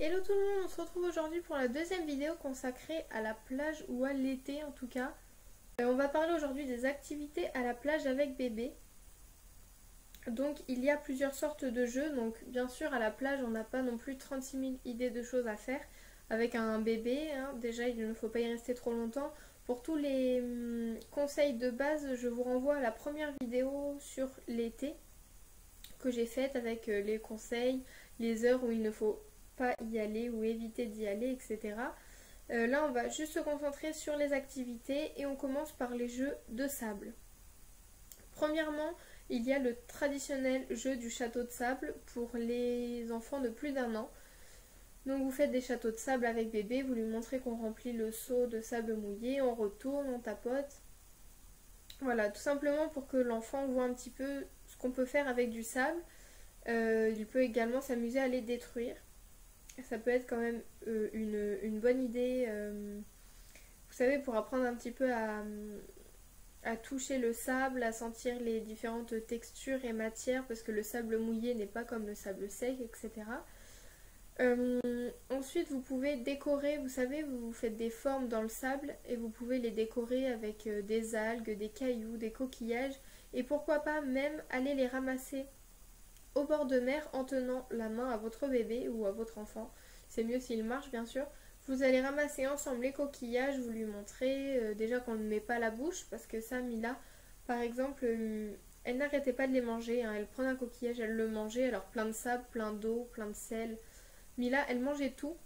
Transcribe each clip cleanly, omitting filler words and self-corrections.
Hello tout le monde, on se retrouve aujourd'hui pour la deuxième vidéo consacrée à la plage ou à l'été en tout cas. On va parler aujourd'hui des activités à la plage avec bébé. Donc il y a plusieurs sortes de jeux, donc bien sûr à la plage on n'a pas non plus 36 000 idées de choses à faire avec un bébé, hein. Déjà il ne faut pas y rester trop longtemps. Pour tous les conseils de base, je vous renvoie à la première vidéo sur l'été que j'ai faite avec les conseils, les heures où il ne faut pas y aller ou éviter d'y aller, etc. Là, on va juste se concentrer sur les activités et on commence par les jeux de sable. Premièrement, il y a le traditionnel jeu du château de sable pour les enfants de plus d'1 an. Donc vous faites des châteaux de sable avec bébé, vous lui montrez qu'on remplit le seau de sable mouillé, on retourne, on tapote. Voilà, tout simplement pour que l'enfant voit un petit peu ce qu'on peut faire avec du sable. Il peut également s'amuser à les détruire. Ça peut être quand même une bonne idée, vous savez, pour apprendre un petit peu à toucher le sable, à sentir les différentes textures et matières, parce que le sable mouillé n'est pas comme le sable sec, etc. Ensuite, vous pouvez décorer, vous savez, vous faites des formes dans le sable et vous pouvez les décorer avec des algues, des cailloux, des coquillages, et pourquoi pas même aller les ramasser au bord de mer en tenant la main à votre bébé ou à votre enfant. C'est mieux s'il marche bien sûr. Vous allez ramasser ensemble les coquillages, vous lui montrez déjà qu'on ne met pas à la bouche parce que ça, Mila, par exemple, elle n'arrêtait pas de les manger, hein. Elle prenait un coquillage, elle le mangeait, alors plein de sable, plein d'eau, plein de sel. Mila, elle mangeait tout.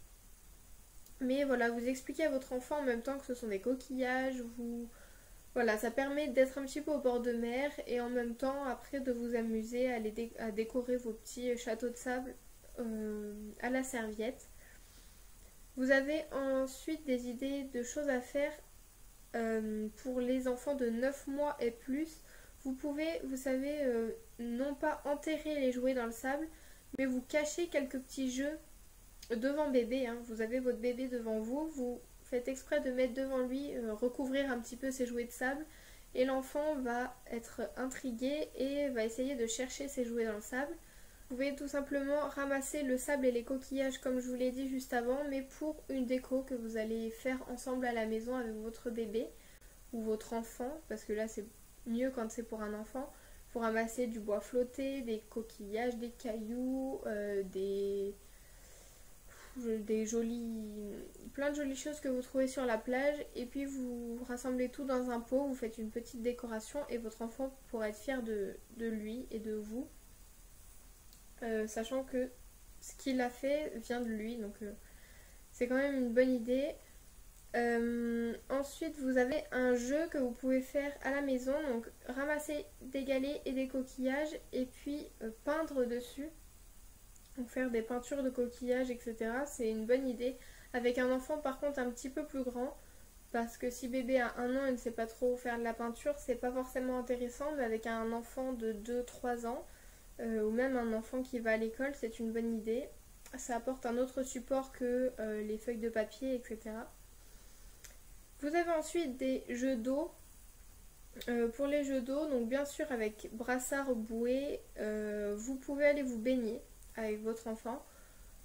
Mais voilà, vous expliquez à votre enfant en même temps que ce sont des coquillages, voilà, ça permet d'être un petit peu au bord de mer et en même temps après de vous amuser à décorer vos petits châteaux de sable à la serviette. Vous avez ensuite des idées de choses à faire pour les enfants de 9 mois et plus. Vous pouvez, vous savez, non pas enterrer les jouets dans le sable, mais vous cachez quelques petits jeux devant bébé, hein. Vous avez votre bébé devant vous, vous faites exprès de mettre devant lui, recouvrir un petit peu ses jouets de sable et l'enfant va être intrigué et va essayer de chercher ses jouets dans le sable. Vous pouvez tout simplement ramasser le sable et les coquillages comme je vous l'ai dit juste avant, mais pour une déco que vous allez faire ensemble à la maison avec votre bébé ou votre enfant, parce que là c'est mieux quand c'est pour un enfant. Vous ramassez du bois flotté, des coquillages, des cailloux, plein de jolies choses que vous trouvez sur la plage et puis vous rassemblez tout dans un pot, vous faites une petite décoration et votre enfant pourra être fier de lui et de vous, sachant que ce qu'il a fait vient de lui, donc c'est quand même une bonne idée. Ensuite vous avez un jeu que vous pouvez faire à la maison, donc ramasser des galets et des coquillages et puis peindre dessus. Donc faire des peintures de coquillages, etc. C'est une bonne idée. Avec un enfant par contre un petit peu plus grand, parce que si bébé a 1 an et ne sait pas trop faire de la peinture, c'est pas forcément intéressant, mais avec un enfant de 2-3 ans, ou même un enfant qui va à l'école, c'est une bonne idée. Ça apporte un autre support que les feuilles de papier, etc. Vous avez ensuite des jeux d'eau. Pour les jeux d'eau, donc bien sûr avec brassard, bouée, vous pouvez aller vous baigner avec votre enfant,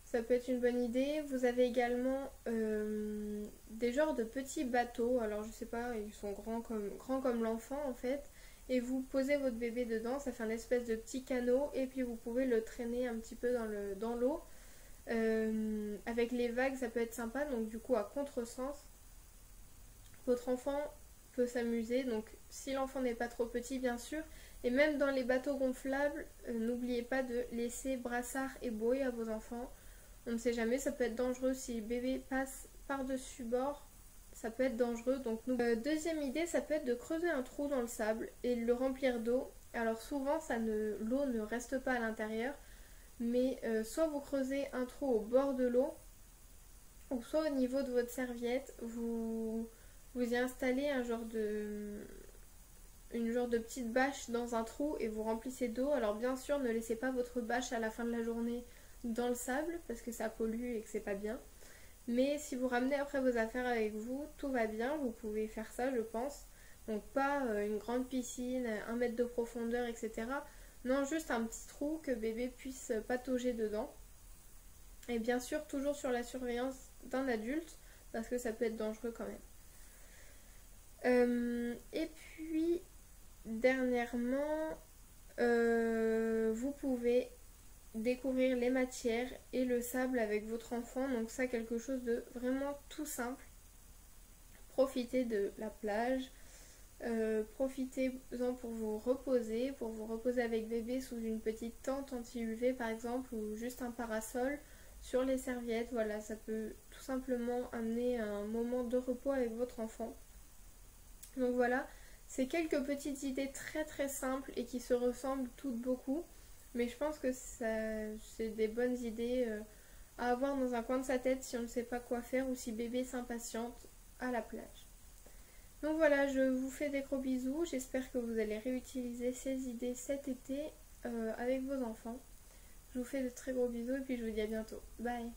ça peut être une bonne idée. Vous avez également des genres de petits bateaux, alors je sais pas, ils sont grands comme l'enfant en fait, et vous posez votre bébé dedans, ça fait un espèce de petit canot et puis vous pouvez le traîner un petit peu dans l'eau. Avec les vagues ça peut être sympa, donc du coup à contresens votre enfant peut s'amuser, donc si l'enfant n'est pas trop petit bien sûr. Et même dans les bateaux gonflables, n'oubliez pas de laisser brassard et bouée à vos enfants. On ne sait jamais, ça peut être dangereux si bébé passe par-dessus bord, ça peut être dangereux. Donc deuxième idée, ça peut être de creuser un trou dans le sable et de le remplir d'eau. Alors souvent, l'eau ne reste pas à l'intérieur, mais soit vous creusez un trou au bord de l'eau, ou soit au niveau de votre serviette, vous y installez une genre de petite bâche dans un trou et vous remplissez d'eau. Alors bien sûr ne laissez pas votre bâche à la fin de la journée dans le sable parce que ça pollue et que c'est pas bien. Mais si vous ramenez après vos affaires avec vous, tout va bien, vous pouvez faire ça je pense. Donc pas une grande piscine, 1 mètre de profondeur, etc. Non, juste un petit trou que bébé puisse patauger dedans. Et bien sûr, toujours sur la surveillance d'un adulte, parce que ça peut être dangereux quand même. Et puis, dernièrement, vous pouvez découvrir les matières et le sable avec votre enfant. Donc ça, quelque chose de vraiment tout simple. Profitez de la plage. Profitez-en pour vous reposer avec bébé sous une petite tente anti-UV par exemple, ou juste un parasol sur les serviettes. Voilà, ça peut tout simplement amener un moment de repos avec votre enfant. Donc voilà, c'est quelques petites idées très très simples et qui se ressemblent toutes beaucoup, mais je pense que c'est des bonnes idées à avoir dans un coin de sa tête si on ne sait pas quoi faire ou si bébé s'impatiente à la plage. Donc voilà, je vous fais des gros bisous, j'espère que vous allez réutiliser ces idées cet été avec vos enfants. Je vous fais de très gros bisous et puis je vous dis à bientôt. Bye.